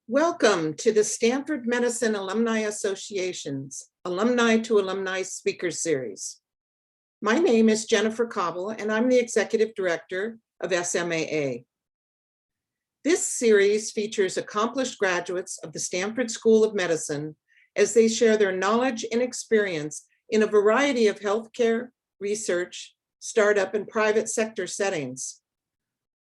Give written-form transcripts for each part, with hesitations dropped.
Welcome to the Stanford Medicine Alumni Association's Alumni to Alumni Speaker Series. My name is Jennifer Cobble, and I'm the Executive Director of SMAA. This series features accomplished graduates of the Stanford School of Medicine as they share their knowledge and experience in a variety of healthcare, research, startup, and private sector settings.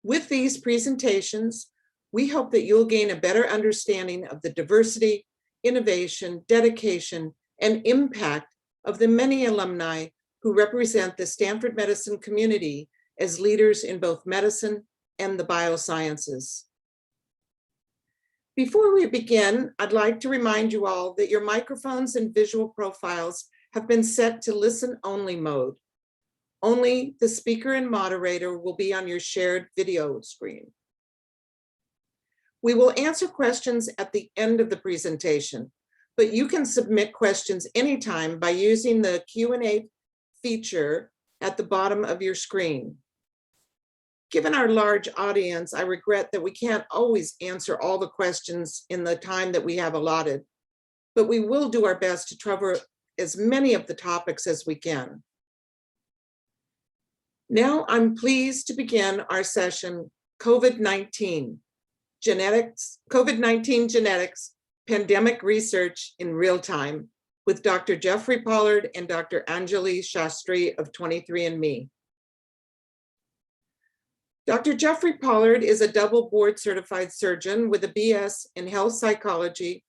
With these presentations, we hope that you'll gain a better understanding of the diversity, innovation, dedication, and impact of the many alumni who represent the Stanford medicine community as leaders in both medicine and the biosciences. Before we begin, I'd like to remind you all that your microphones and visual profiles have been set to listen-only mode. Only the speaker and moderator will be on your shared video screen. We will answer questions at the end of the presentation, but you can submit questions anytime by using the Q&A feature at the bottom of your screen. Given our large audience, I regret that we can't always answer all the questions in the time that we have allotted, but we will do our best to cover as many of the topics as we can. Now I'm pleased to begin our session, COVID-19 Genetics, Pandemic Research in Real Time, with Dr. Jeffrey Pollard and Dr. Anjali Shastri of 23andMe. Dr. Jeffrey Pollard is a double board certified surgeon with a BS in health psychology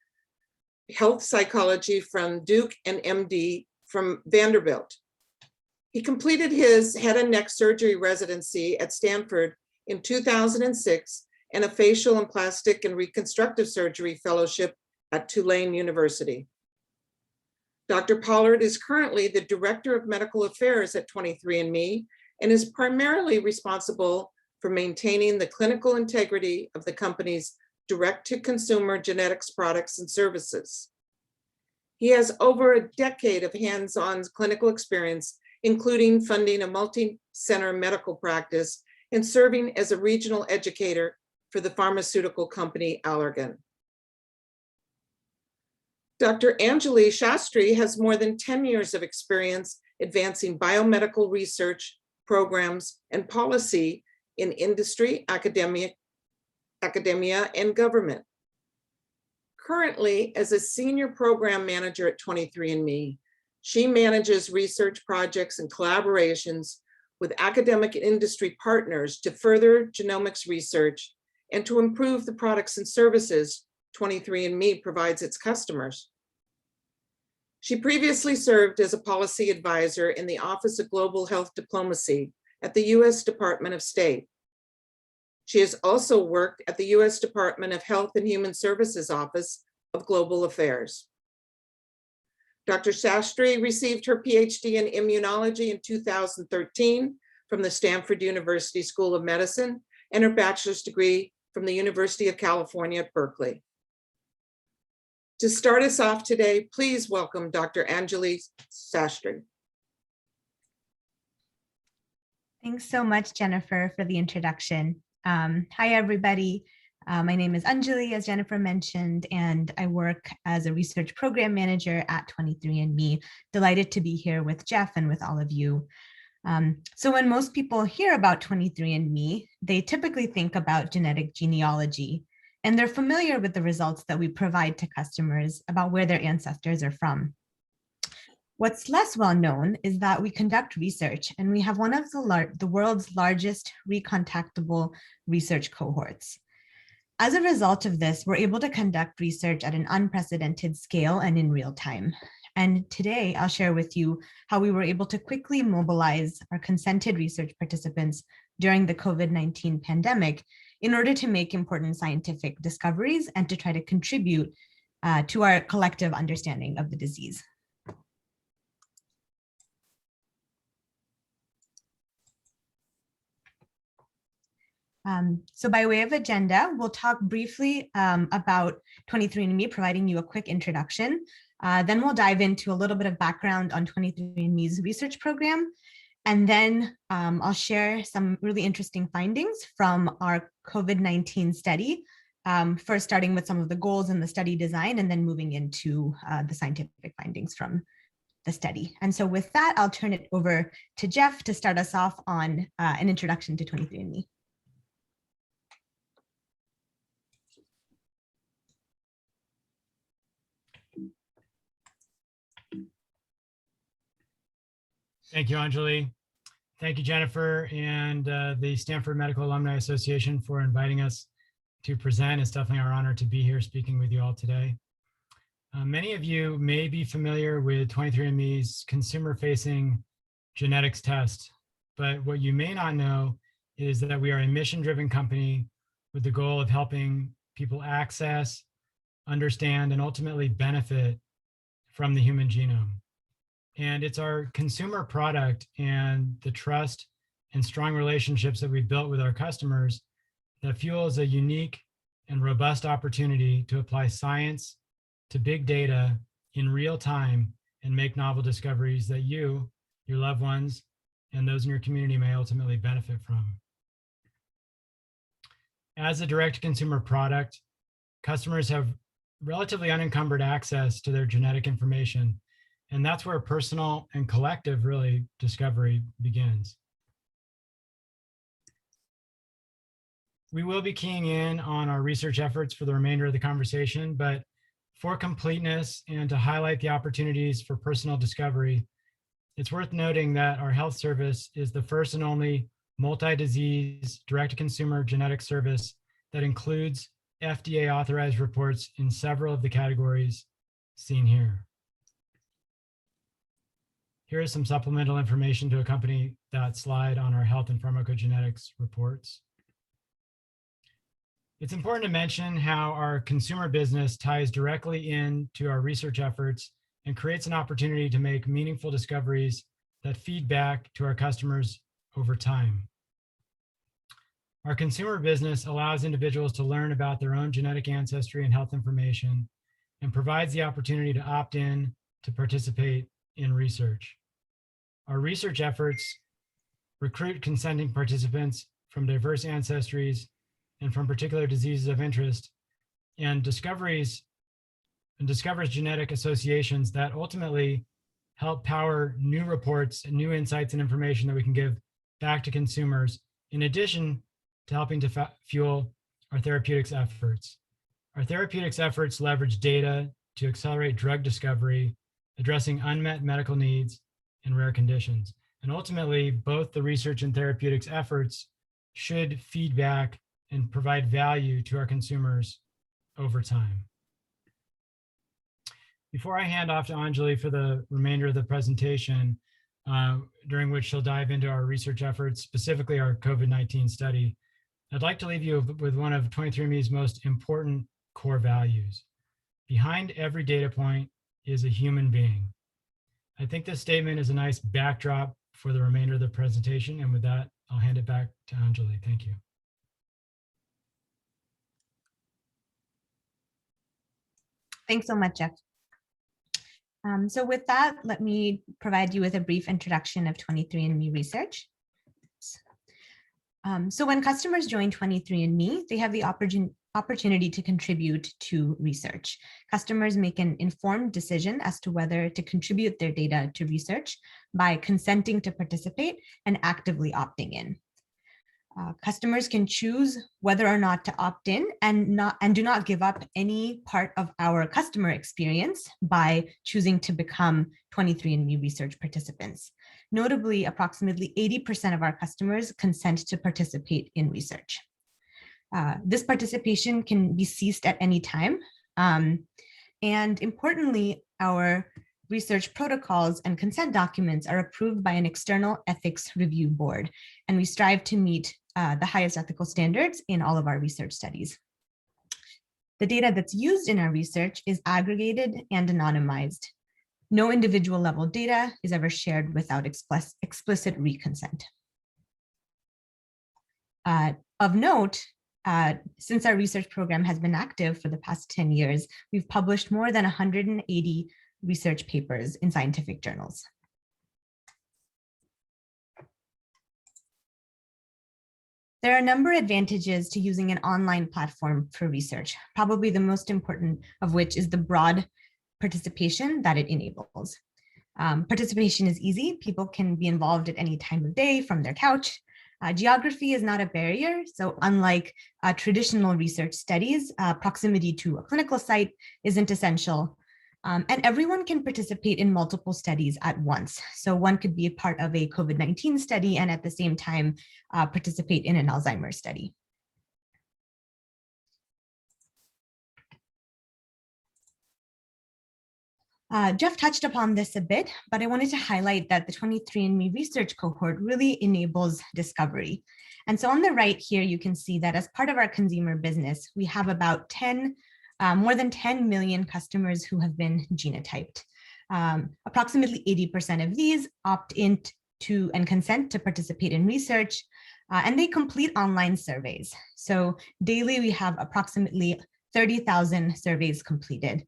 from Duke and MD from Vanderbilt. He completed his head and neck surgery residency at Stanford in 2006 and a facial and plastic and reconstructive surgery fellowship at Tulane University. Dr. Pollard is currently the Director of Medical Affairs at 23andMe and is primarily responsible for maintaining the clinical integrity of the company's direct-to-consumer genetics products and services. He has over a decade of hands-on clinical experience, including funding a multi-center medical practice and serving as a regional educator for the pharmaceutical company Allergan. Dr. Anjali Shastri has more than 10 years of experience advancing biomedical research programs and policy in industry, academia, and government. Currently, as a senior program manager at 23andMe, she manages research projects and collaborations with academic and industry partners to further genomics research and to improve the products and services 23andMe provides its customers. She previously served as a policy advisor in the Office of Global Health Diplomacy at the U.S. Department of State. She has also worked at the U.S. Department of Health and Human Services Office of Global Affairs. Dr. Shastri received her PhD in immunology in 2013 from the Stanford University School of Medicine and her bachelor's degree from the University of California at Berkeley. To start us off today, please welcome Dr. Anjali Shastri. Thanks so much, Jennifer, for the introduction. Hi, everybody. My name is Anjali, as Jennifer mentioned, and I work as a research program manager at 23andMe. Delighted to be here with Jeff and with all of you. So when most people hear about 23andMe, they typically think about genetic genealogy, and they're familiar with the results that we provide to customers about where their ancestors are from. What's less well known is that we conduct research, and we have one of the world's largest recontactable research cohorts. As a result of this, we're able to conduct research at an unprecedented scale and in real time. And today I'll share with you how we were able to quickly mobilize our consented research participants during the COVID-19 pandemic in order to make important scientific discoveries and to try to contribute to our collective understanding of the disease. So by way of agenda, we'll talk briefly about 23andMe, providing you a quick introduction. Then we'll dive into a little bit of background on 23andMe's research program. And then I'll share some really interesting findings from our COVID-19 study first starting with some of the goals and the study design, and then moving into the scientific findings from the study. And so with that, I'll turn it over to Jeff to start us off on an introduction to 23andMe. Thank you, Anjali. Thank you, Jennifer, and the Stanford Medical Alumni Association for inviting us to present. It's definitely our honor to be here speaking with you all today. Many of you may be familiar with 23andMe's consumer-facing genetics test, but what you may not know is that we are a mission-driven company with the goal of helping people access, understand, and ultimately benefit from the human genome. And it's our consumer product and the trust and strong relationships that we've built with our customers that fuels a unique and robust opportunity to apply science to big data in real time and make novel discoveries that you, your loved ones, and those in your community may ultimately benefit from. As a direct-to-consumer product, customers have relatively unencumbered access to their genetic information, and that's where personal and collective, really, discovery begins. We will be keying in on our research efforts for the remainder of the conversation, but for completeness and to highlight the opportunities for personal discovery, it's worth noting that our health service is the first and only multi-disease direct-to-consumer genetic service that includes FDA authorized reports in several of the categories seen here. Here is some supplemental information to accompany that slide on our health and pharmacogenetics reports. It's important to mention how our consumer business ties directly into our research efforts and creates an opportunity to make meaningful discoveries that feed back to our customers over time. Our consumer business allows individuals to learn about their own genetic ancestry and health information and provides the opportunity to opt in to participate in research. Our research efforts recruit consenting participants from diverse ancestries and from particular diseases of interest, and discovers genetic associations that ultimately help power new reports and new insights and information that we can give back to consumers, in addition to helping to fuel our therapeutics efforts. Our therapeutics efforts leverage data to accelerate drug discovery, addressing unmet medical needs and rare conditions. And ultimately, both the research and therapeutics efforts should feed back and provide value to our consumers over time. Before I hand off to Anjali for the remainder of the presentation, during which she'll dive into our research efforts, specifically our COVID-19 study, I'd like to leave you with one of 23andMe's most important core values. Behind every data point is a human being. I think this statement is a nice backdrop for the remainder of the presentation. And with that, I'll hand it back to Anjali. Thank you. Thanks so much, Jeff. So with that, let me provide you with a brief introduction of 23andMe research. So when customers join 23andMe, they have the opportunity to contribute to research. Customers make an informed decision as to whether to contribute their data to research by consenting to participate and actively opting in. Customers can choose whether or not to opt in and do not give up any part of our customer experience by choosing to become 23andMe research participants. Notably, approximately 80% of our customers consent to participate in research. This participation can be ceased at any time. And importantly, our research protocols and consent documents are approved by an external ethics review board, and we strive to meet the highest ethical standards in all of our research studies. The data that's used in our research is aggregated and anonymized. No individual level data is ever shared without explicit reconsent. Of note, since our research program has been active for the past 10 years, we've published more than 180 research papers in scientific journals. There are a number of advantages to using an online platform for research, probably the most important of which is the broad participation that it enables. Participation is easy. People can be involved at any time of day from their couch. Geography is not a barrier. So unlike traditional research studies, proximity to a clinical site isn't essential. And everyone can participate in multiple studies at once. So one could be a part of a COVID-19 study and at the same time participate in an Alzheimer's study. Jeff touched upon this a bit, but I wanted to highlight that the 23andMe research cohort really enables discovery. And so on the right here, you can see that as part of our consumer business, we have about more than 10 million customers who have been genotyped. Approximately 80% of these opt into and consent to participate in research, and they complete online surveys. So daily, we have approximately 30,000 surveys completed.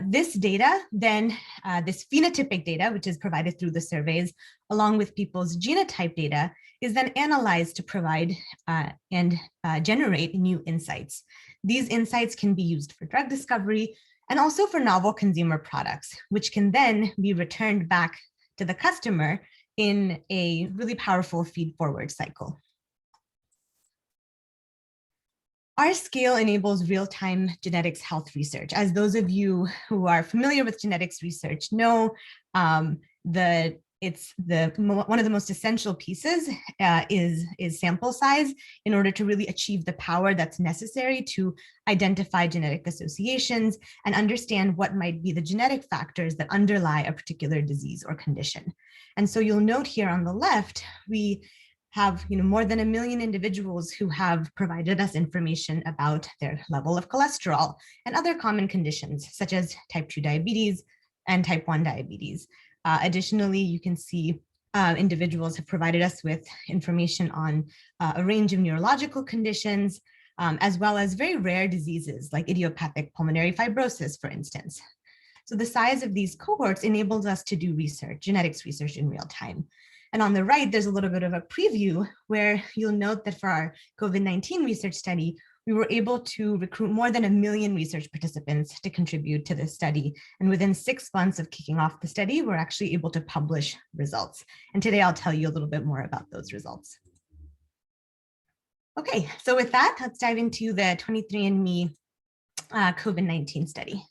This data, then this phenotypic data, which is provided through the surveys, along with people's genotype data, is then analyzed to provide and generate new insights. These insights can be used for drug discovery and also for novel consumer products, which can then be returned back to the customer in a really powerful feed-forward cycle. Our scale enables real-time genetics health research. As those of you who are familiar with genetics research know, one of the most essential pieces is sample size in order to really achieve the power that's necessary to identify genetic associations and understand what might be the genetic factors that underlie a particular disease or condition. And so you'll note here on the left, we have more than 1 million individuals who have provided us information about their level of cholesterol and other common conditions such as type 2 diabetes and type 1 diabetes. Additionally, you can see individuals have provided us with information on a range of neurological conditions, as well as very rare diseases like idiopathic pulmonary fibrosis, for instance. So the size of these cohorts enables us to do research, genetics research in real time. And on the right, there's a little bit of a preview where you'll note that for our COVID-19 research study, we were able to recruit more than 1 million research participants to contribute to this study. And within 6 months of kicking off the study, we're actually able to publish results. And today I'll tell you a little bit more about those results. Okay, so with that, let's dive into the 23andMe COVID-19 study.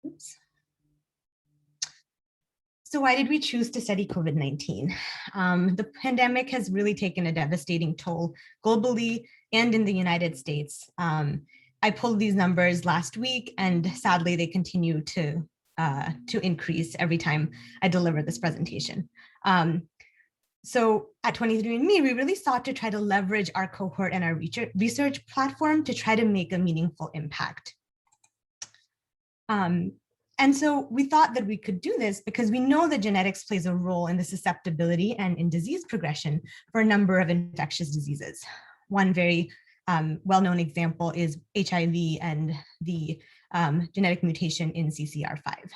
Oops. So why did we choose to study COVID-19? The pandemic has really taken a devastating toll globally and in the United States. I pulled these numbers last week, and sadly, they continue to increase every time I deliver this presentation. So at 23andMe, we really sought to try to leverage our cohort and our research platform to try to make a meaningful impact. And so we thought that we could do this because we know that genetics plays a role in the susceptibility and in disease progression for a number of infectious diseases. One very well-known example is HIV and the genetic mutation in CCR5.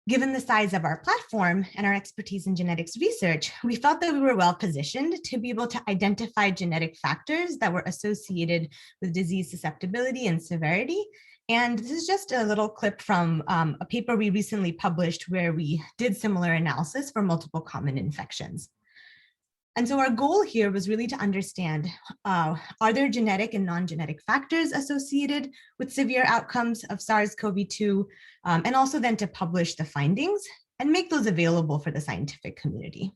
Given the size of our platform and our expertise in genetics research, we felt that we were well positioned to be able to identify genetic factors that were associated with disease susceptibility and severity. And this is just a little clip from a paper we recently published where we did similar analysis for multiple common infections. And so our goal here was really to understand, are there genetic and non-genetic factors associated with severe outcomes of SARS-CoV-2, and also then to publish the findings and make those available for the scientific community.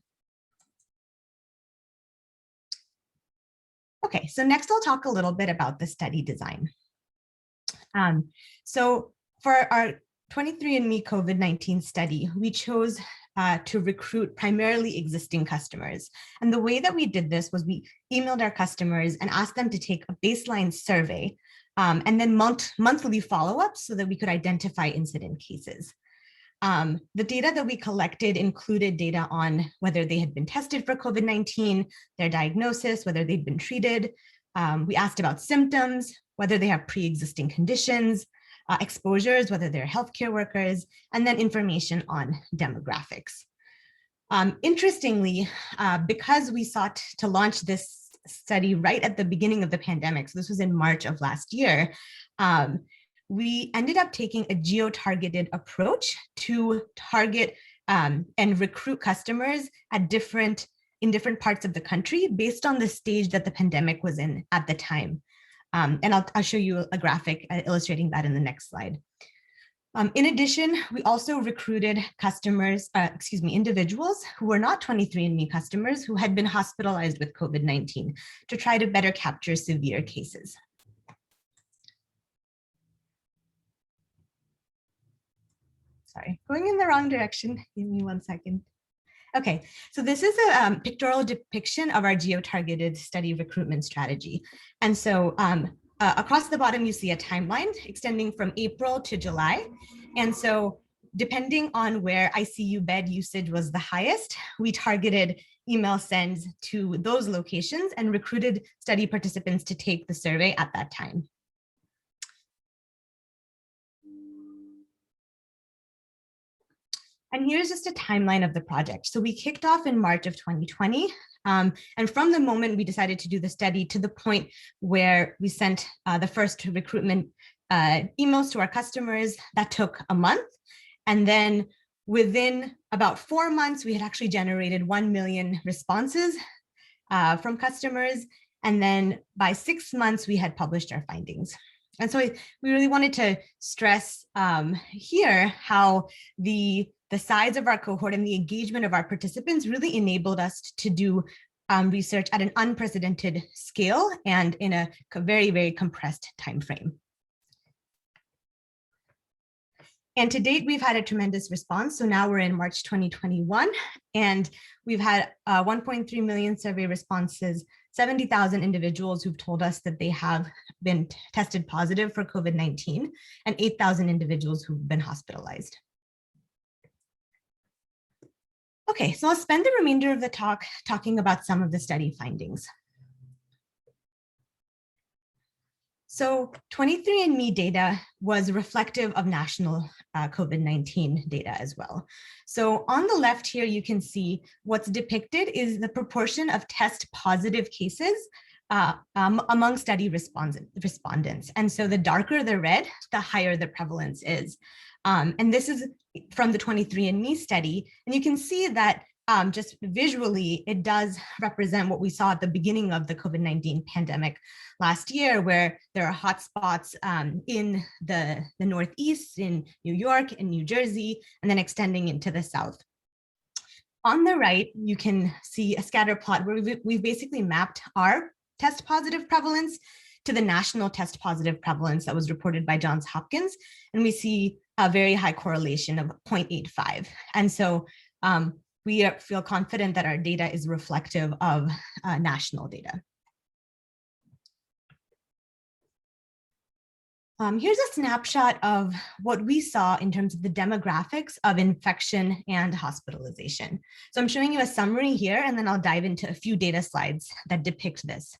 Okay, so next I'll talk a little bit about the study design. So for our 23andMe COVID-19 study, we chose to recruit primarily existing customers. And the way that we did this was we emailed our customers and asked them to take a baseline survey and then monthly follow-ups so that we could identify incident cases. The data that we collected included data on whether they had been tested for COVID-19, their diagnosis, whether they'd been treated. We asked about symptoms, whether they have pre-existing conditions, exposures, whether they're healthcare workers, and then information on demographics. Interestingly, because we sought to launch this study right at the beginning of the pandemic, so this was in March of last year, we ended up taking a geo-targeted approach to target and recruit customers at in different parts of the country based on the stage that the pandemic was in at the time. And I'll show you a graphic illustrating that in the next slide. In addition, we also recruited individuals who were not 23andMe customers who had been hospitalized with COVID-19 to try to better capture severe cases. Sorry, going in the wrong direction. Give me 1 second. Okay, so this is a pictorial depiction of our geo-targeted study recruitment strategy. And so across the bottom, you see a timeline extending from April to July. And so depending on where ICU bed usage was the highest, we targeted email sends to those locations and recruited study participants to take the survey at that time. And here's just a timeline of the project. So we kicked off in March of 2020. And from the moment we decided to do the study to the point where we sent the first recruitment emails to our customers, that took a month. And then within about 4 months, we had actually generated 1 million responses from customers. And then by 6 months, we had published our findings. And so we really wanted to stress here how the size of our cohort and the engagement of our participants really enabled us to do research at an unprecedented scale and in a very, very compressed time frame. And to date, we've had a tremendous response. So now we're in March 2021, and we've had 1.3 million survey responses, 70,000 individuals who've told us that they have been tested positive for COVID-19, and 8,000 individuals who've been hospitalized. Okay, so I'll spend the remainder of the talk talking about some of the study findings. So 23andMe data was reflective of national COVID-19 data as well. So on the left here, you can see what's depicted is the proportion of test positive cases among study respondents. And so the darker the red, the higher the prevalence is. And this is from the 23andMe study. And you can see that just visually, it does represent what we saw at the beginning of the COVID-19 pandemic last year, where there are hotspots in the Northeast, in New York and New Jersey, and then extending into the South. On the right, you can see a scatter plot where we've basically mapped our test positive prevalence to the national test positive prevalence that was reported by Johns Hopkins. And we see a very high correlation of 0.85. And so we feel confident that our data is reflective of national data. Here's a snapshot of what we saw in terms of the demographics of infection and hospitalization. So I'm showing you a summary here, and then I'll dive into a few data slides that depict this.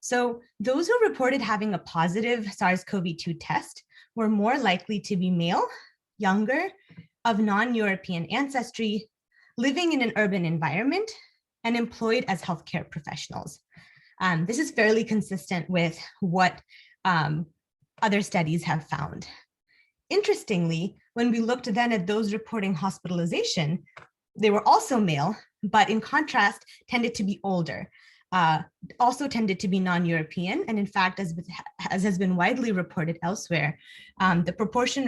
So those who reported having a positive SARS-CoV-2 test were more likely to be male, younger, of non-European ancestry, living in an urban environment, and employed as healthcare professionals. This is fairly consistent with what other studies have found. Interestingly, when we looked then at those reporting hospitalization, they were also male, but in contrast, tended to be older, also tended to be non-European. And in fact, as has been widely reported elsewhere, the proportion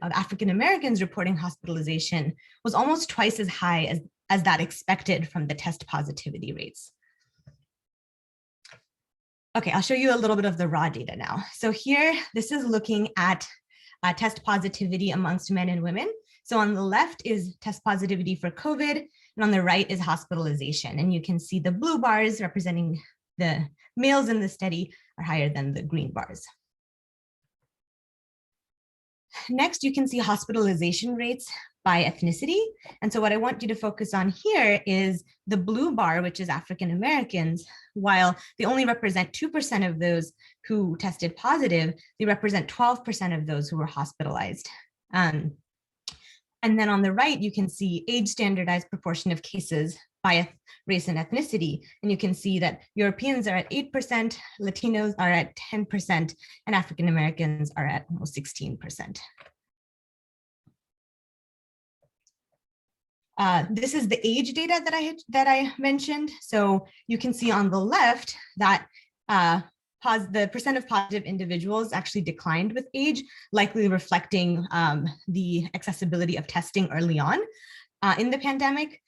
of African Americans reporting hospitalization was almost twice as high as that expected from the test positivity rates. Okay, I'll show you a little bit of the raw data now. So here, this is looking at test positivity amongst men and women. So on the left is test positivity for COVID, and on the right is hospitalization. And you can see the blue bars representing the males in the study are higher than the green bars. Next, you can see hospitalization rates by ethnicity. And so what I want you to focus on here is the blue bar, which is African Americans. While they only represent 2% of those who tested positive, they represent 12% of those who were hospitalized. And And then on the right, you can see age standardized proportion of cases by race and ethnicity. And you can see that Europeans are at 8%, Latinos are at 10%, and African Americans are at almost 16%. This is the age data that I mentioned. So you can see on the left that the percent of positive individuals actually declined with age, likely reflecting the accessibility of testing early on in the pandemic.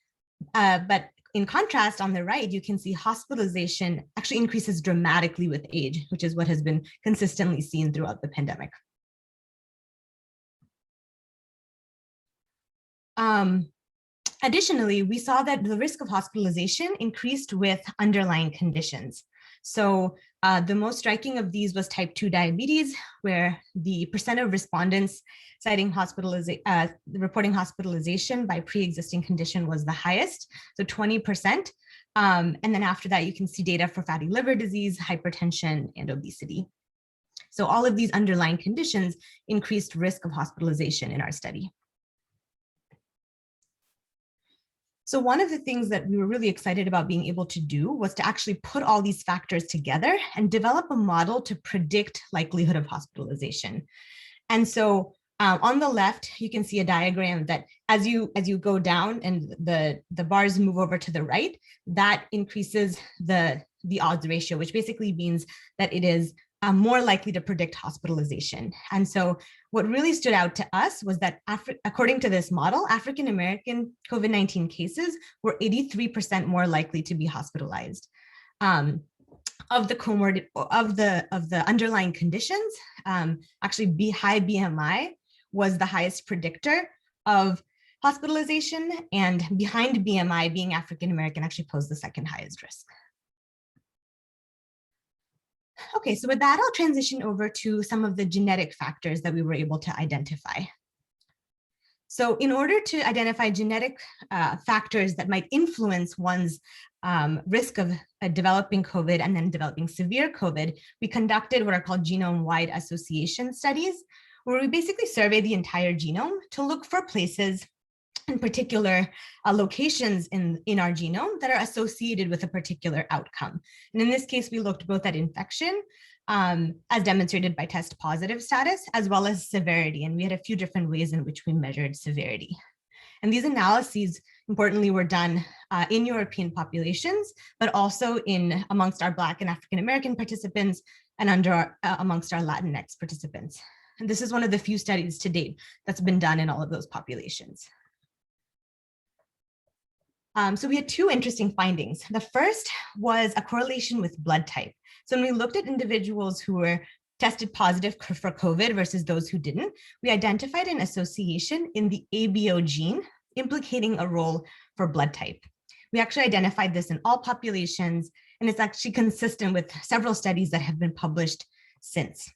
But in contrast, on the right, you can see hospitalization actually increases dramatically with age, which is what has been consistently seen throughout the pandemic. Additionally, we saw that the risk of hospitalization increased with underlying conditions. So the most striking of these was type 2 diabetes, where the percent of respondents citing reporting hospitalization by pre-existing condition was the highest, so 20%. And then after that, you can see data for fatty liver disease, hypertension, and obesity. So all of these underlying conditions increased risk of hospitalization in our study. So one of the things that we were really excited about being able to do was to actually put all these factors together and develop a model to predict likelihood of hospitalization. And so on the left, you can see a diagram that as you go down and the bars move over to the right, that increases the odds ratio, which basically means that it is more likely to predict hospitalization. And so what really stood out to us was that according to this model, African-American COVID-19 cases were 83% more likely to be hospitalized. Of the underlying conditions, actually high BMI was the highest predictor of hospitalization, and behind BMI, being African-American actually posed the second highest risk. Okay, so with that, I'll transition over to some of the genetic factors that we were able to identify. So in order to identify genetic factors that might influence one's risk of developing COVID and then developing severe COVID, we conducted what are called genome-wide association studies, where we basically survey the entire genome to look for places, in particular locations in our genome that are associated with a particular outcome. And in this case, we looked both at infection, as demonstrated by test positive status, as well as severity. And we had a few different ways in which we measured severity. And these analyses, importantly, were done in European populations, but also amongst our Black and African-American participants and amongst our Latinx participants. And this is one of the few studies to date that's been done in all of those populations. So we had two interesting findings. The first was a correlation with blood type. So when we looked at individuals who were tested positive for COVID versus those who didn't, we identified an association in the ABO gene implicating a role for blood type. We actually identified this in all populations, and it's actually consistent with several studies that have been published since.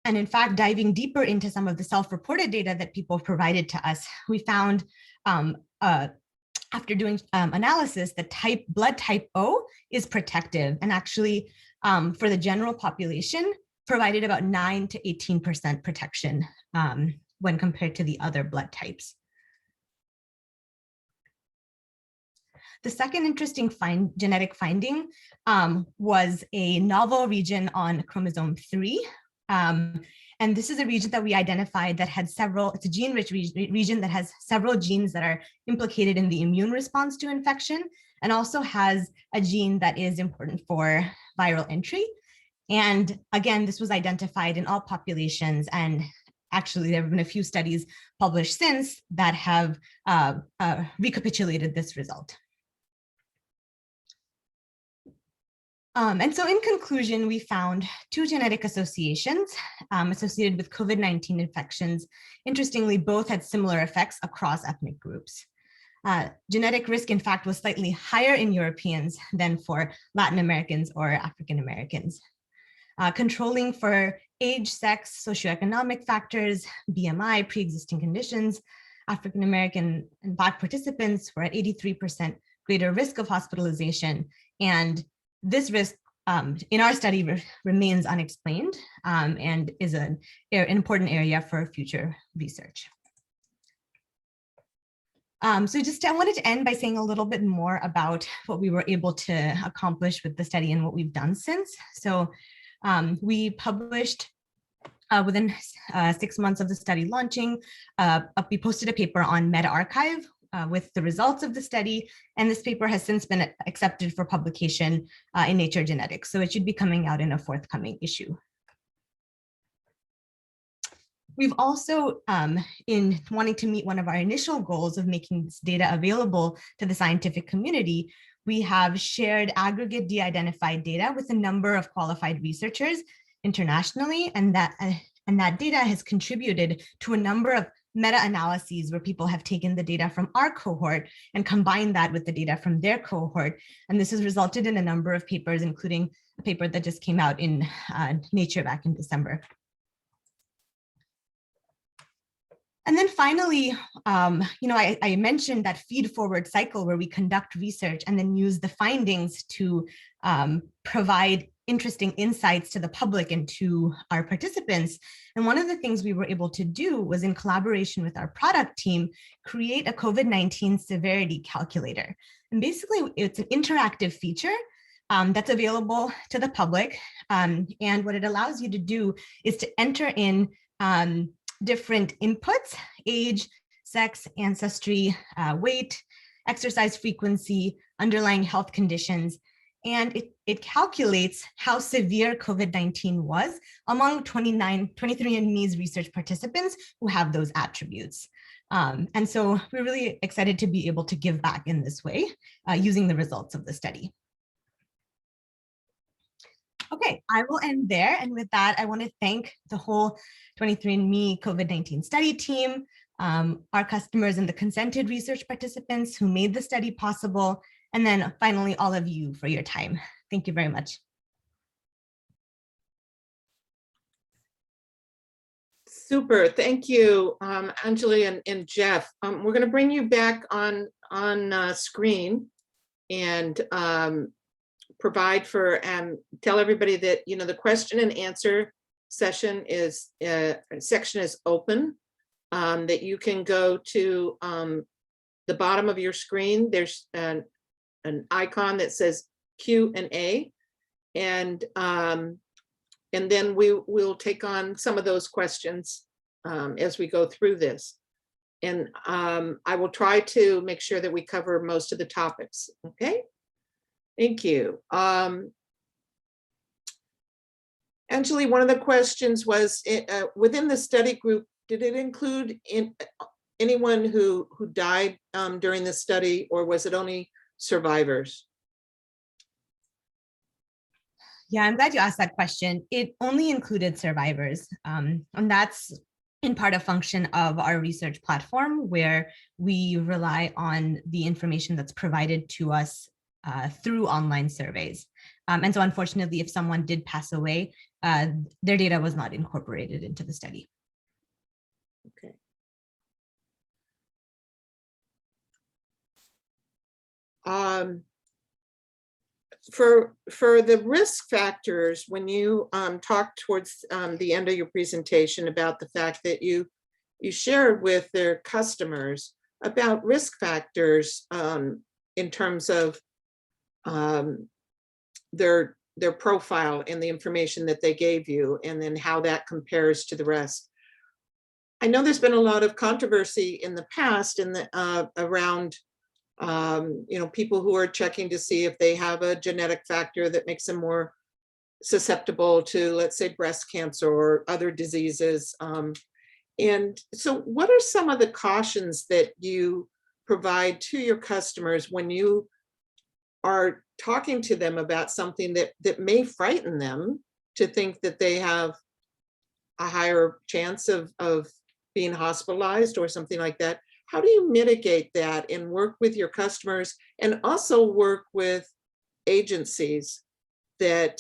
And in fact, diving deeper into some of the self-reported data that people provided to us, we found after doing analysis, the blood type O is protective, and actually for the general population provided about 9 to 18% protection when compared to the other blood types. The second interesting genetic finding was a novel region on chromosome 3. And this is a region that we identified that had it's a gene-rich region that has several genes that are implicated in the immune response to infection, and also has a gene that is important for viral entry. And again, this was identified in all populations, and actually there have been a few studies published since that have recapitulated this result. And so in conclusion, we found two genetic associations associated with COVID-19 infections. Interestingly, both had similar effects across ethnic groups. Genetic risk, in fact, was slightly higher in Europeans than for Latin Americans or African Americans. Controlling for age, sex, socioeconomic factors, BMI, pre-existing conditions, African American and Black participants were at 83% greater risk of hospitalization, and this risk in our study remains unexplained and is an important area for future research. So I wanted to end by saying a little bit more about what we were able to accomplish with the study and what we've done since. So we published within 6 months of the study launching, we posted a paper on medRxiv with the results of the study, and this paper has since been accepted for publication in Nature Genetics. So it should be coming out in a forthcoming issue. We've also, in wanting to meet one of our initial goals of making this data available to the scientific community, we have shared aggregate de-identified data with a number of qualified researchers internationally, and that data has contributed to a number of meta-analyses where people have taken the data from our cohort and combined that with the data from their cohort. And this has resulted in a number of papers, including a paper that just came out in Nature back in December. And then finally, I mentioned that feed-forward cycle where we conduct research and then use the findings to provide interesting insights to the public and to our participants. And one of the things we were able to do was, in collaboration with our product team, create a COVID-19 severity calculator. And basically, it's an interactive feature that's available to the public. And what it allows you to do is to enter in different inputs: age, sex, ancestry, weight, exercise frequency, underlying health conditions, and it calculates how severe COVID-19 was among 23andMe's research participants who have those attributes. And so we're really excited to be able to give back in this way using the results of the study. Okay, I will end there. And with that, I want to thank the whole 23andMe COVID-19 study team, our customers and the consented research participants who made the study possible, and then finally, all of you for your time. Thank you very much. Super, thank you, Anjali and Jeff. We're going to bring you back on screen and provide for tell everybody that the question and answer section is section is open. That you can go to the bottom of your screen. There's an icon that says Q&A, and then we'll take on some of those questions as we go through this. And I will try to make sure that we cover most of the topics. Okay, thank you. Anjali, one of the questions was within the study group, did it include anyone who died during the study, or was it only survivors? Yeah, I'm glad you asked that question. It only included survivors, and that's in part a function of our research platform, where we rely on the information that's provided to us through online surveys. And so unfortunately, if someone did pass away, their data was not incorporated into the study. Okay. For the risk factors, when you talked towards the end of your presentation about the fact that you shared with their customers about risk factors in terms of their profile and the information that they gave you, and then how that compares to the rest. I know there's been a lot of controversy in the past around people who are checking to see if they have a genetic factor that makes them more susceptible to, let's say, breast cancer or other diseases. And so what are some of the cautions that you provide to your customers when you are talking to them about something that may frighten them to think that they have a higher chance of being hospitalized or something like that? How do you mitigate that and work with your customers, and also work with agencies that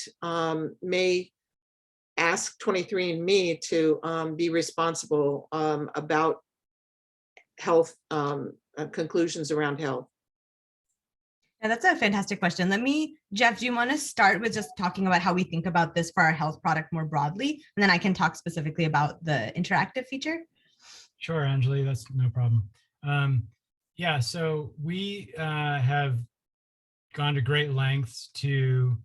may ask 23andMe to be responsible about health conclusions around health? Yeah, that's a fantastic question. Jeff, do you want to start with just talking about how we think about this for our health product more broadly? And then I can talk specifically about the interactive feature. Sure, Anjali, that's no problem. Yeah, so we have gone to great lengths to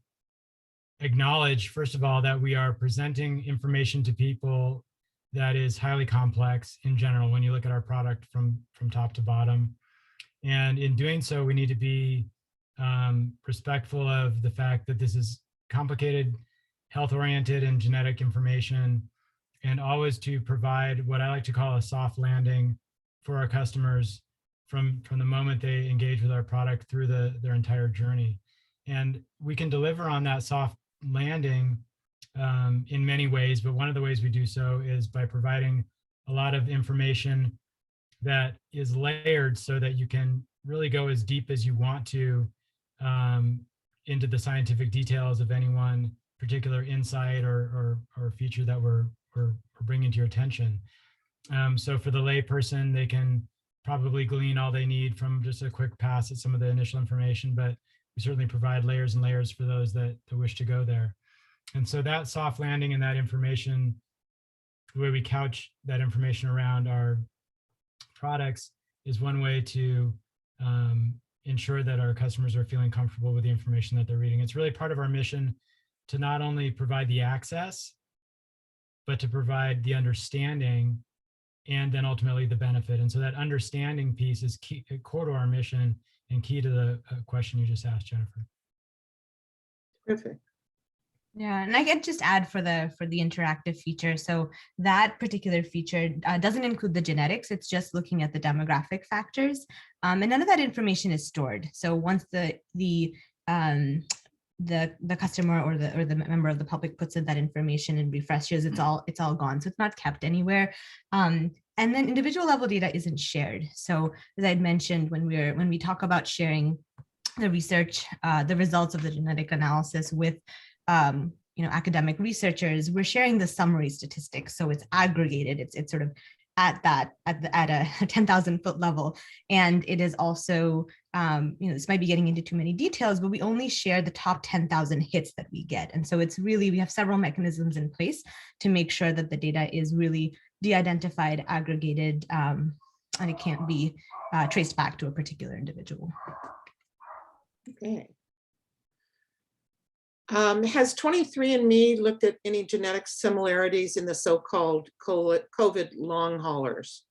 acknowledge, first of all, that we are presenting information to people that is highly complex in general when you look at our product from top to bottom. And in doing so, we need to be respectful of the fact that this is complicated, health-oriented and genetic information, and always to provide what I like to call a soft landing for our customers from the moment they engage with our product through their entire journey. And we can deliver on that soft landing in many ways, but one of the ways we do so is by providing a lot of information that is layered so that you can really go as deep as you want to into the scientific details of any one particular insight or feature that we're bringing to your attention. So for the lay person, they can probably glean all they need from just a quick pass at some of the initial information, but we certainly provide layers and layers for those that wish to go there. And so that soft landing and that information, the way we couch that information around our products is one way to ensure that our customers are feeling comfortable with the information that they're reading. It's really part of our mission to not only provide the access, but to provide the understanding and then ultimately the benefit. And so that understanding piece is key, core to our mission and key to the question you just asked, Jennifer. Perfect. Yeah, and I can just add for the interactive feature. So that particular feature doesn't include the genetics. It's just looking at the demographic factors, and none of that information is stored. So once the customer or the member of the public puts in that information and refreshes, it's all gone. So it's not kept anywhere. And then individual level data isn't shared. So as I'd mentioned, when we talk about sharing the research, the results of the genetic analysis with academic researchers, we're sharing the summary statistics. So it's aggregated. It's sort of at a 10,000 foot level. And it is also, this might be getting into too many details, but we only share the top 10,000 hits that we get. And so it's really, we have several mechanisms in place to make sure that the data is really de-identified, aggregated, and it can't be traced back to a particular individual. Okay. Has 23andMe looked at any genetic similarities in the so-called COVID long haulers?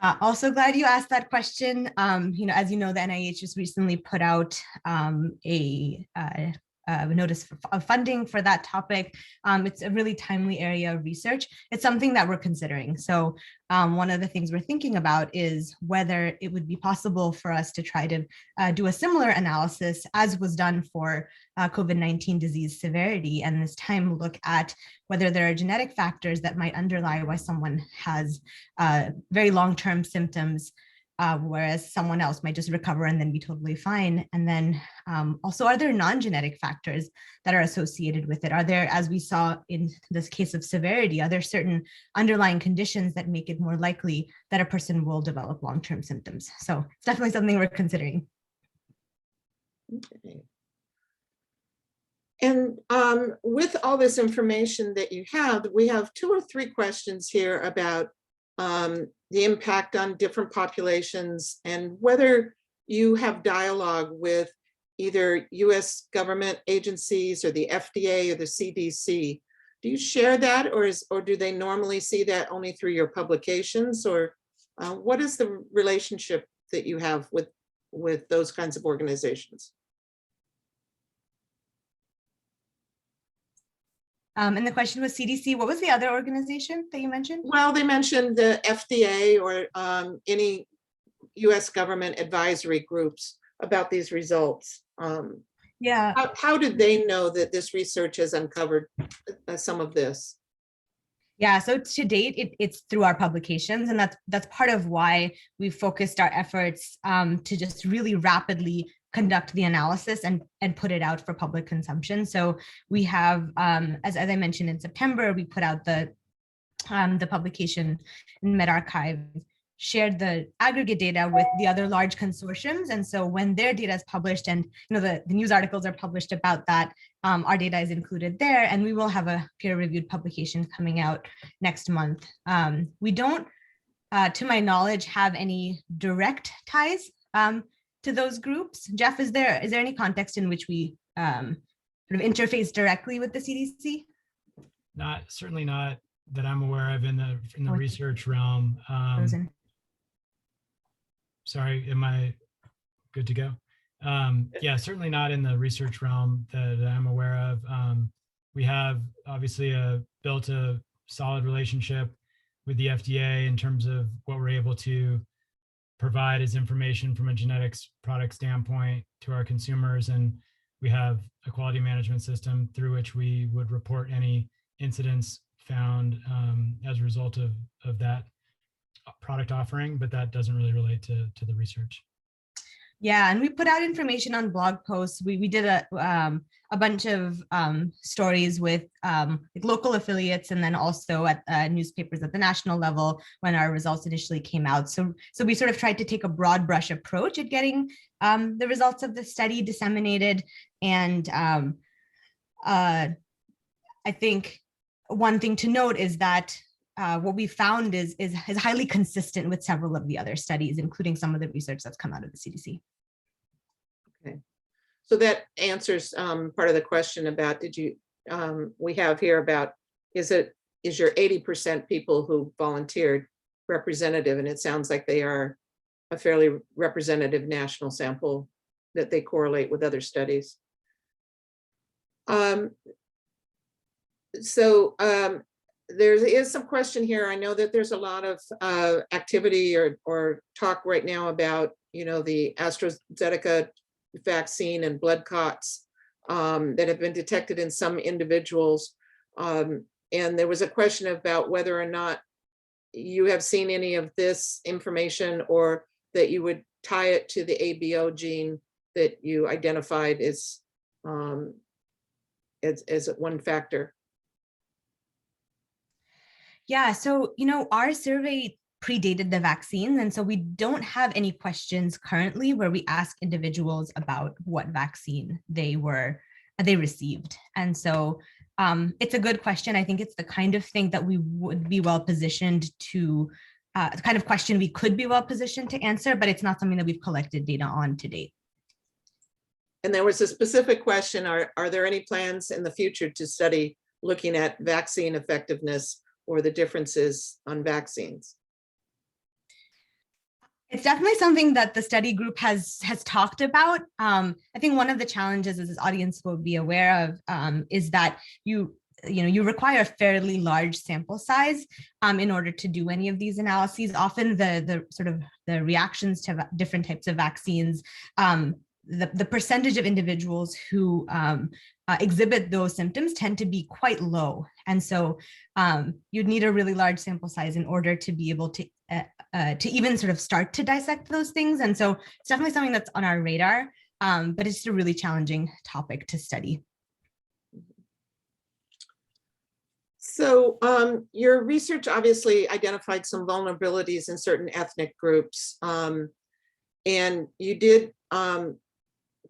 Also glad you asked that question. As you know, the NIH just recently put out a notice of funding for that topic. It's a really timely area of research. It's something that we're considering. So one of the things we're thinking about is whether it would be possible for us to try to do a similar analysis as was done for COVID-19 disease severity, and this time look at whether there are genetic factors that might underlie why someone has very long-term symptoms, whereas someone else might just recover and then be totally fine. And then also, are there non-genetic factors that are associated with it? Are there, as we saw in this case of severity, are there certain underlying conditions that make it more likely that a person will develop long-term symptoms? So it's definitely something we're considering. Okay. And with all this information that you have, we have 2 or 3 questions here about the impact on different populations and whether you have dialogue with either US government agencies or the FDA or the CDC. Do you share that, or do they normally see that only through your publications, or what is the relationship that you have with those kinds of organizations? And the question was CDC. What was the other organization that you mentioned? Well, they mentioned the FDA or any US government advisory groups about these results. Yeah. How did they know that this research has uncovered some of this? Yeah, so to date, it's through our publications, and that's part of why we've focused our efforts to just really rapidly conduct the analysis and put it out for public consumption. So we have, as I mentioned in September, we put out the publication in medRxiv shared the aggregate data with the other large consortiums. And so when their data is published and the news articles are published about that, our data is included there, and we will have a peer-reviewed publication coming out next month. We don't, to my knowledge, have any direct ties to those groups. Jeff, is there any context in which we sort of interface directly with the CDC? Certainly not that I'm aware of in the research realm. Sorry, am I good to go? Yeah, certainly not in the research realm that I'm aware of. We have obviously built a solid relationship with the FDA in terms of what we're able to provide as information from a genetics product standpoint to our consumers. And we have a quality management system through which we would report any incidents found as a result of that product offering, but that doesn't really relate to the research. Yeah, and we put out information on blog posts. We did a bunch of stories with like local affiliates, and then also at newspapers at the national level when our results initially came out. So we sort of tried to take a broad brush approach at getting the results of the study disseminated. And I think one thing to note is that what we found is highly consistent with several of the other studies, including some of the research that's come out of the CDC. Okay, so that answers part of the question about we have here about is your 80% people who volunteered representative, and it sounds like they are a fairly representative national sample that they correlate with other studies. There is some question here. I know that there's a lot of activity or talk right now about, the AstraZeneca vaccine and blood clots that have been detected in some individuals. And there was a question about whether or not you have seen any of this information or that you would tie it to the ABO gene that you identified as one factor. Yeah, so, our survey predated the vaccines, and so we don't have any questions currently where we ask individuals about what vaccine they received. And so it's a good question. I think it's the kind of thing that we would be well positioned to, the kind of question we could be well positioned to answer, but it's not something that we've collected data on to date. And there was a specific question, are there any plans in the future to study looking at vaccine effectiveness or the differences on vaccines? It's definitely something that the study group has talked about. I think one of the challenges, as this audience will be aware of, is that you require a fairly large sample size in order to do any of these analyses. Often the sort of the reactions to different types of vaccines, the percentage of individuals who exhibit those symptoms tend to be quite low. And so you'd need a really large sample size in order to be able to even sort of start to dissect those things. And so it's definitely something that's on our radar, but it's a really challenging topic to study. So your research obviously identified some vulnerabilities in certain ethnic groups, and you did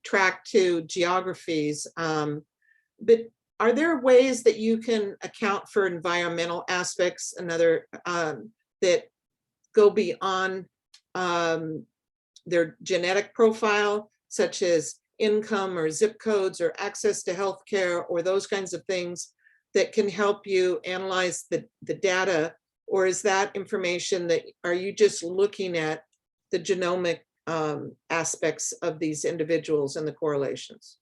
track to geographies, but are there ways that you can account for environmental aspects that go beyond their genetic profile, such as income or zip codes or access to healthcare or those kinds of things that can help you analyze the data? Or is that information that, are you just looking at the genomic aspects of these individuals and the correlations?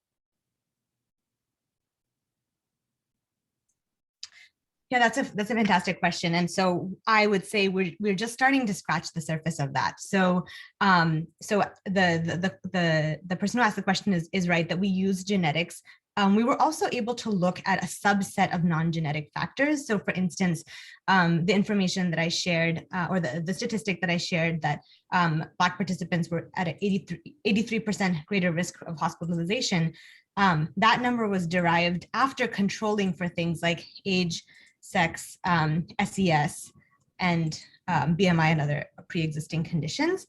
Yeah, that's a fantastic question. And so I would say we're just starting to scratch the surface of that. So the person who asked the question is right that we use genetics. We were also able to look at a subset of non-genetic factors. So for instance, the information that I shared, or the statistic that I shared, that Black participants were at an 83% greater risk of hospitalization, that number was derived after controlling for things like age, sex, SES, and BMI and other pre-existing conditions.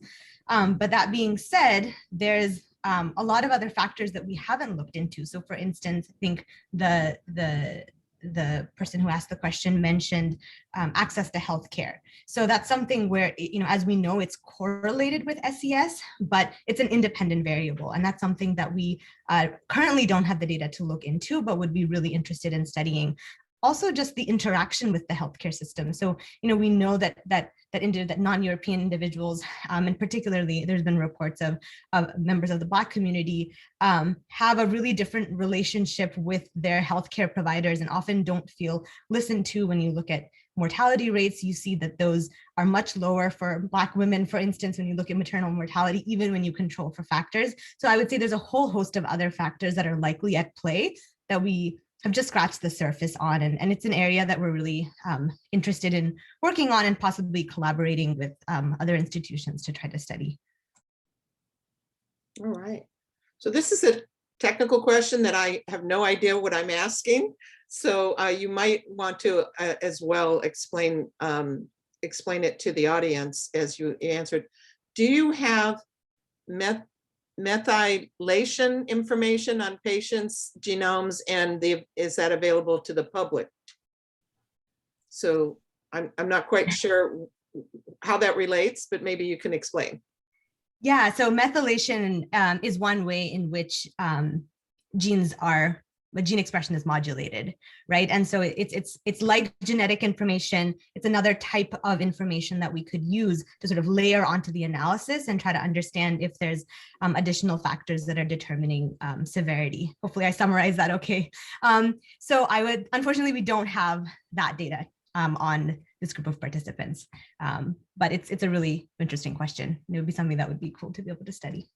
But that being said, there's a lot of other factors that we haven't looked into. So for instance, I think the person who asked the question mentioned access to healthcare. So that's something where, as we know, it's correlated with SES, but it's an independent variable. And that's something that we currently don't have the data to look into, but would be really interested in studying. Also, just the interaction with the healthcare system. So, we know that non-European individuals, and particularly there's been reports of members of the Black community have a really different relationship with their healthcare providers and often don't feel listened to. When you look at mortality rates, you see that those are much lower for Black women, for instance, when you look at maternal mortality, even when you control for factors. So I would say there's a whole host of other factors that are likely at play that we have just scratched the surface on. And it's an area that we're really interested in working on and possibly collaborating with other institutions to try to study. All right. So this is a technical question that I have no idea what I'm asking. So you might want to as well explain it to the audience as you answered. Do you have methylation information on patients' genomes, and is that available to the public? So I'm not quite sure how that relates, but maybe you can explain. Yeah, so methylation is one way in which gene expression is modulated, right? And so it's like genetic information. It's another type of information that we could use to sort of layer onto the analysis and try to understand if there's additional factors that are determining severity. Hopefully I summarized that okay. So unfortunately, we don't have that data on this group of participants, but it's a really interesting question. It would be something that would be cool to be able to study.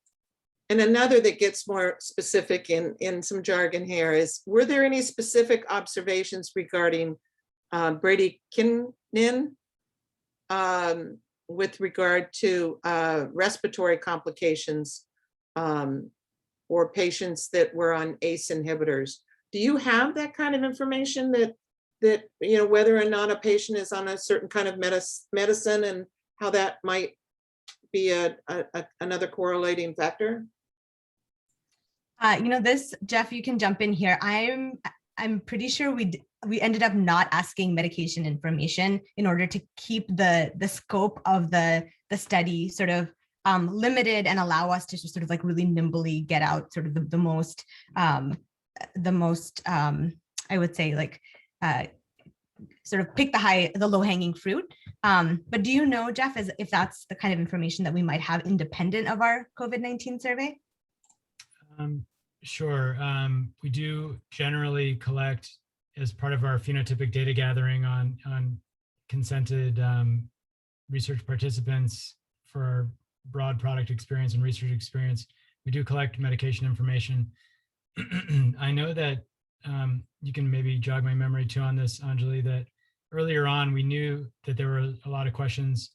And another that gets more specific in some jargon here is, were there any specific observations regarding Bradleykinin with regard to respiratory complications or patients that were on ACE inhibitors? Do you have that kind of information that whether or not a patient is on a certain kind of medicine and how that might be another correlating factor? Jeff, you can jump in here. I'm pretty sure we ended up not asking medication information in order to keep the scope of the study sort of limited and allow us to just sort of like really nimbly get out sort of the most I would say like sort of pick the low hanging fruit. But do you know, Jeff, if that's the kind of information that we might have independent of our COVID-19 survey? Sure. We do generally collect, as part of our phenotypic data gathering on consented research participants for our broad product experience and research experience, we do collect medication information. I know that you can maybe jog my memory too on this, Anjali, that earlier on we knew that there were a lot of questions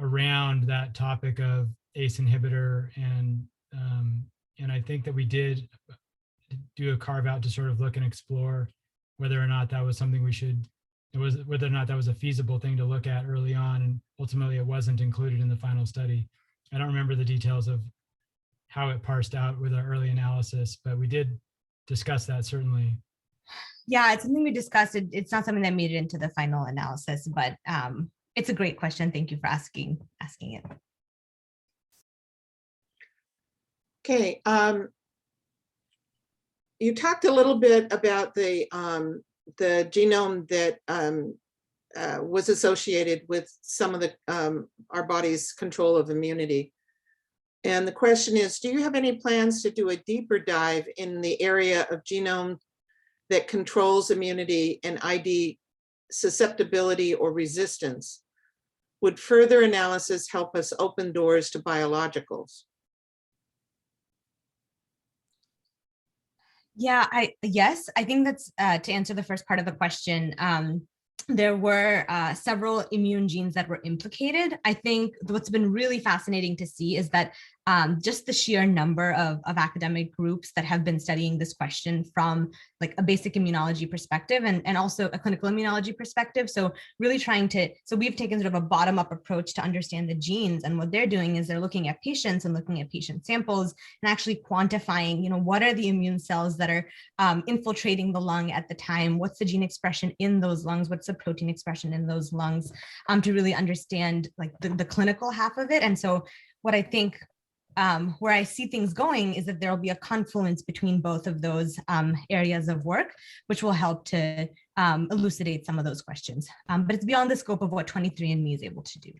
around that topic of ACE inhibitor, and I think that we did do a carve out to sort of look and explore whether or not that was something whether or not that was a feasible thing to look at early on, and ultimately it wasn't included in the final study. I don't remember the details of how it parsed out with our early analysis, but we did discuss that certainly. Yeah, it's something we discussed. It's not something that made it into the final analysis, but it's a great question. Thank you for asking it. Okay, you talked a little bit about the genome that was associated with some of our body's control of immunity. And the question is, do you have any plans to do a deeper dive in the area of genome that controls immunity and ID susceptibility or resistance? Would further analysis help us open doors to biologicals? Yeah, yes, I think that's to answer the first part of the question. There were several immune genes that were implicated. I think what's been really fascinating to see is that just the sheer number of academic groups that have been studying this question from like a basic immunology perspective and also a clinical immunology perspective. So really trying to, so we've taken sort of a bottom-up approach to understand the genes, and what they're doing is they're looking at patients and looking at patient samples and actually quantifying, what are the immune cells that are infiltrating the lung at the time, what's the gene expression in those lungs, what's the protein expression in those lungs, to really understand like the clinical half of it. And so what I think where I see things going is that there will be a confluence between both of those areas of work, which will help to elucidate some of those questions. But it's beyond the scope of what 23andMe is able to do.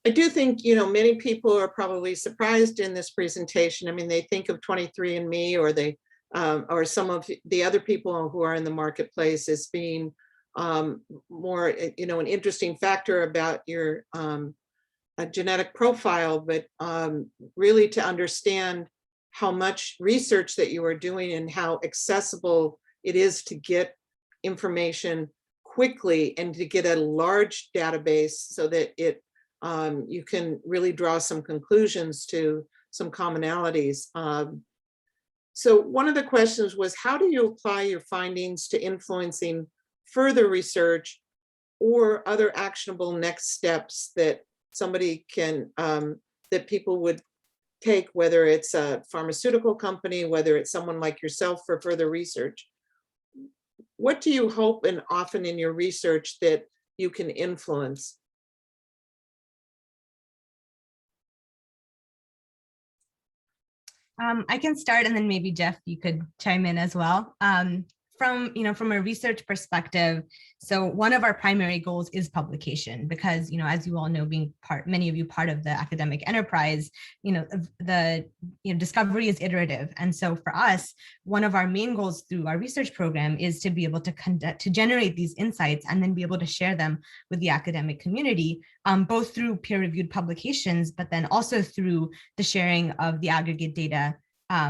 I do think, many people are probably surprised in this presentation. I mean, they think of 23andMe or they or some of the other people who are in the marketplace as being more, an interesting factor about your genetic profile, but really to understand how much research that you are doing and how accessible it is to get information quickly and to get a large database so that it you can really draw some conclusions to some commonalities. So one of the questions was, how do you apply your findings to influencing further research or other actionable next steps that somebody can, that people would take, whether it's a pharmaceutical company, whether it's someone like yourself for further research? What do you hope and often in your research that you can influence? I can start, and then maybe Jeff, you could chime in as well. From a research perspective, so one of our primary goals is publication, because as you all know, being many of you part of the academic enterprise, the discovery is iterative, and so for us, one of our main goals through our research program is to be able to generate these insights and then be able to share them with the academic community, both through peer-reviewed publications, but then also through the sharing of the aggregate data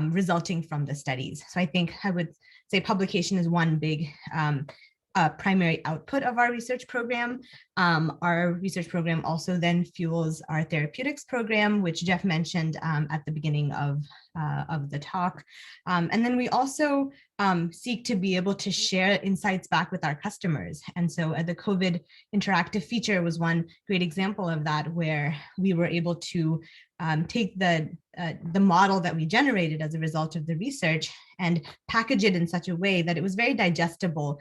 resulting from the studies. So I think I would say publication is one big primary output of our research program. Our research program also then fuels our therapeutics program, which Jeff mentioned at the beginning of the talk. And then we also seek to be able to share insights back with our customers. And so the COVID interactive feature was one great example of that, where we were able to take the model that we generated as a result of the research and package it in such a way that it was very digestible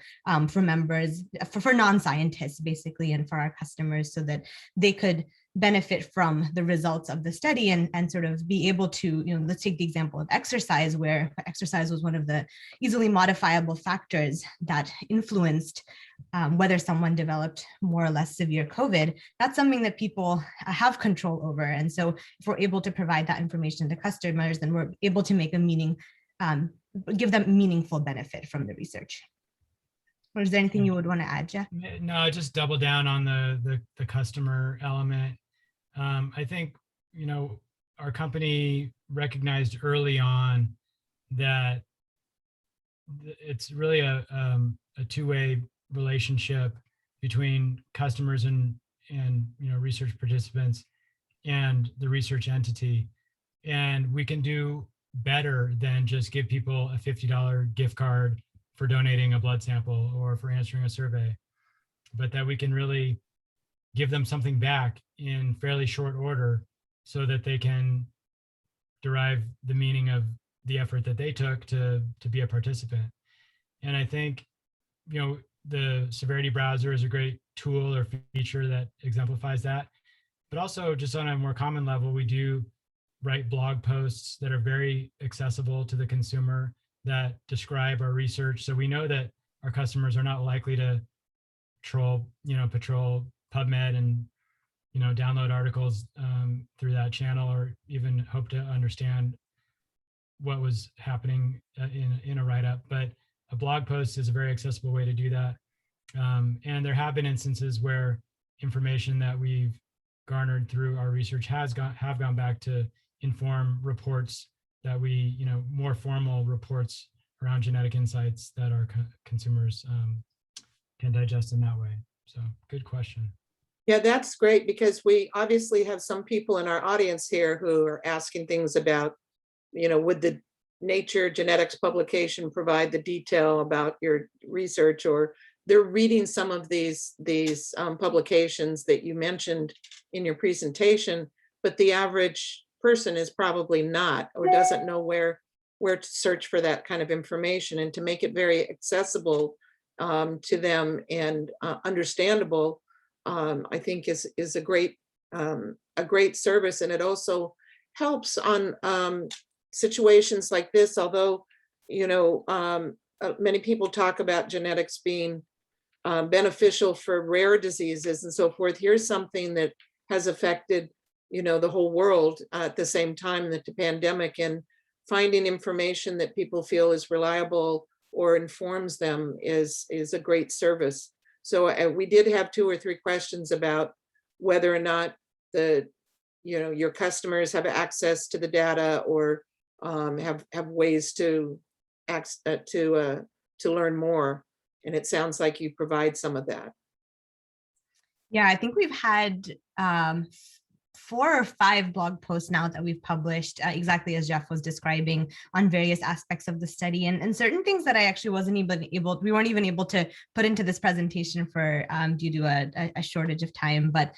for members, for non-scientists basically, and for our customers, so that they could benefit from the results of the study and sort of be able to, let's take the example of exercise, where exercise was one of the easily modifiable factors that influenced whether someone developed more or less severe COVID. That's something that people have control over. And so if we're able to provide that information to customers, then we're able to make give them meaningful benefit from the research. Or is there anything you would want to add, Jeff? No, just double down on the customer element. I think, our company recognized early on that it's really a two-way relationship between customers and research participants and the research entity. And we can do better than just give people a $50 gift card for donating a blood sample or for answering a survey, but that we can really give them something back in fairly short order so that they can derive the meaning of the effort that they took to be a participant. And I think, the severity browser is a great tool or feature that exemplifies that. But also, just on a more common level, we do write blog posts that are very accessible to the consumer that describe our research. So we know that our customers are not likely to patrol PubMed and download articles through that channel, or even hope to understand what was happening in a write-up. But a blog post is a very accessible way to do that. And there have been instances where information that we've garnered through our research have gone back to inform reports that we, more formal reports around genetic insights that our consumers can digest in that way. So good question. Yeah, that's great because we obviously have some people in our audience here who are asking things about, would the Nature Genetics publication provide the detail about your research, or they're reading some of these publications that you mentioned in your presentation, but the average person is probably not, or doesn't know where to search for that kind of information. And to make it very accessible to them and understandable, I think is a great service. And it also helps on situations like this, although, many people talk about genetics being beneficial for rare diseases and so forth. Here's something that has affected, the whole world at the same time, that the pandemic, and finding information that people feel is reliable or informs them is a great service. So we did have 2 or 3 questions about whether or not your customers have access to the data, or have ways to learn more. And it sounds like you provide some of that. Yeah, I think we've had 4 or 5 blog posts now that we've published, exactly as Jeff was describing, on various aspects of the study, and certain things that I actually we weren't even able to put into this presentation for due to a shortage of time. But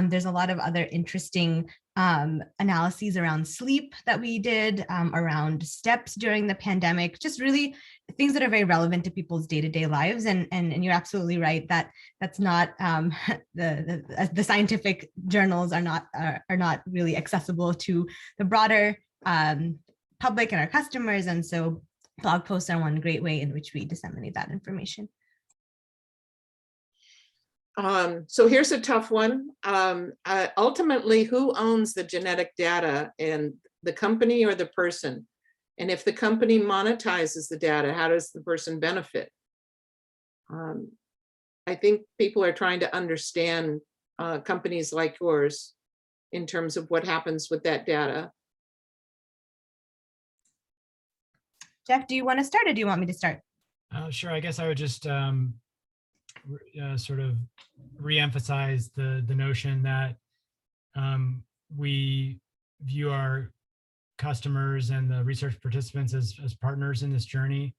there's a lot of other interesting analyses around sleep that we did, around steps during the pandemic, just really things that are very relevant to people's day-to-day lives. And you're absolutely right that that's not the scientific journals are not really accessible to the broader public and our customers. And so blog posts are one great way in which we disseminate that information. So here's a tough one. Ultimately, who owns the genetic data, and the company or the person? And if the company monetizes the data, how does the person benefit? I think people are trying to understand companies like yours in terms of what happens with that data. Jeff, do you want to start, or do you want me to start? Sure. I guess I would just sort of re-emphasize the notion that we view our customers and the research participants as partners in this journey,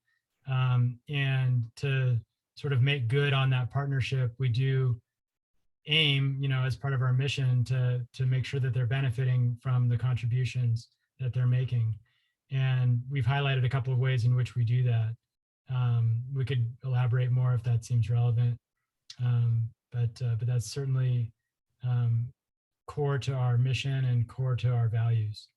and to sort of make good on that partnership, we do aim, as part of our mission, to make sure that they're benefiting from the contributions that they're making. And we've highlighted a couple of ways in which we do that. We could elaborate more if that seems relevant, but that's certainly core to our mission and core to our values.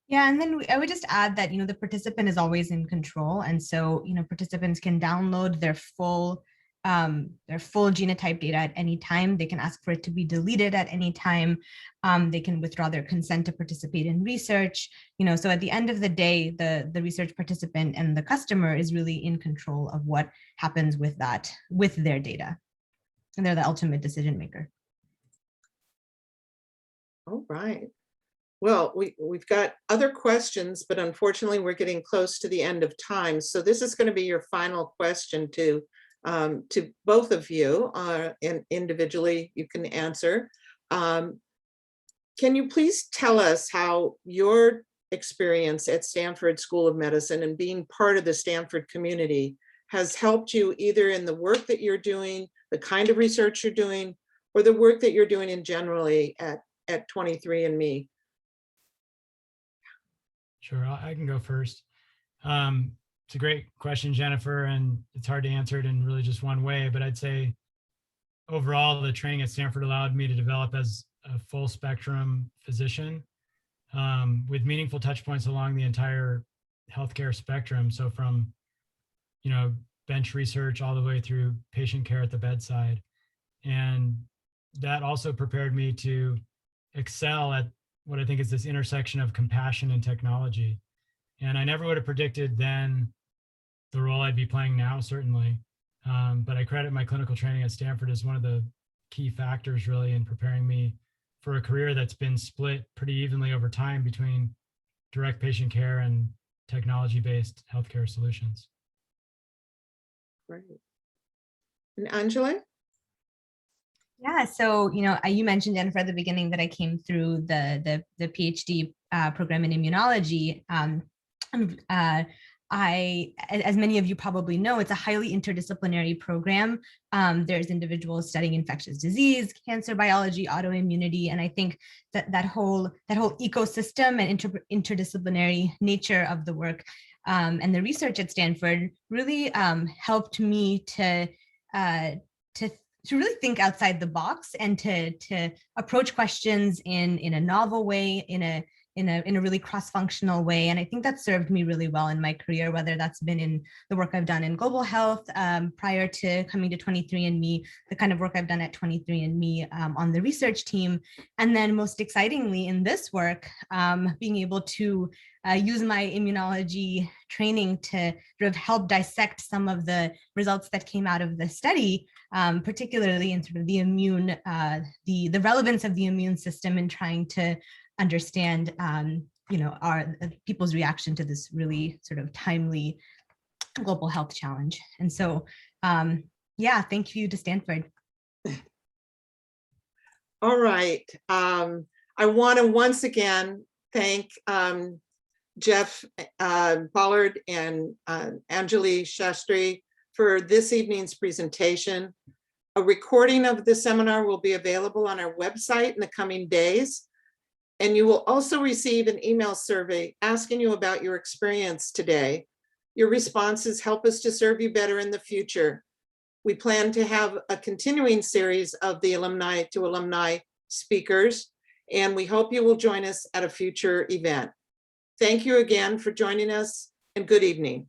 Yeah, and then I would just add that, the participant is always in control. And so, participants can download their full genotype data at any time. They can ask for it to be deleted at any time. They can withdraw their consent to participate in research. So at the end of the day, the research participant and the customer is really in control of what happens with their data. And they're the ultimate decision maker. All right. Well, we've got other questions, but unfortunately we're getting close to the end of time. So this is going to be your final question to both of you, and individually you can answer. Can you please tell us how your experience at Stanford School of Medicine and being part of the Stanford community has helped you either in the work that you're doing, the kind of research you're doing, or the work that you're doing in generally at 23andMe? Sure, I can go first. It's a great question, Jennifer, and it's hard to answer it in really just one way, but I'd say overall, the training at Stanford allowed me to develop as a full spectrum physician, with meaningful touch points along the entire healthcare spectrum. So from, bench research all the way through patient care at the bedside. And that also prepared me to excel at what I think is this intersection of compassion and technology. And I never would have predicted then the role I'd be playing now, certainly. But I credit my clinical training at Stanford as one of the key factors really in preparing me for a career that's been split pretty evenly over time between direct patient care and technology-based healthcare solutions. Great. And Anjali? Yeah, so you mentioned, Jennifer, at the beginning that I came through the PhD program in immunology. As many of you probably know, it's a highly interdisciplinary program. There's individuals studying infectious disease, cancer biology, autoimmunity, and I think that whole ecosystem and interdisciplinary nature of the work and the research at Stanford really helped me to really think outside the box and to approach questions in a novel way, in a really cross-functional way. And I think that served me really well in my career, whether that's been in the work I've done in global health prior to coming to 23andMe, the kind of work I've done at 23andMe on the research team. And then most excitingly in this work, being able to use my immunology training to sort of help dissect some of the results that came out of the study, particularly in sort of the immune, the relevance of the immune system in trying to understand, our people's reaction to this really sort of timely global health challenge. And so, yeah, thank you to Stanford. All right. I want to once again thank Jeff Pollard and Anjali Shastri for this evening's presentation. A recording of the seminar will be available on our website in the coming days. And you will also receive an email survey asking you about your experience today. Your responses help us to serve you better in the future. We plan to have a continuing series of the alumni to alumni speakers, and we hope you will join us at a future event. Thank you again for joining us, and good evening.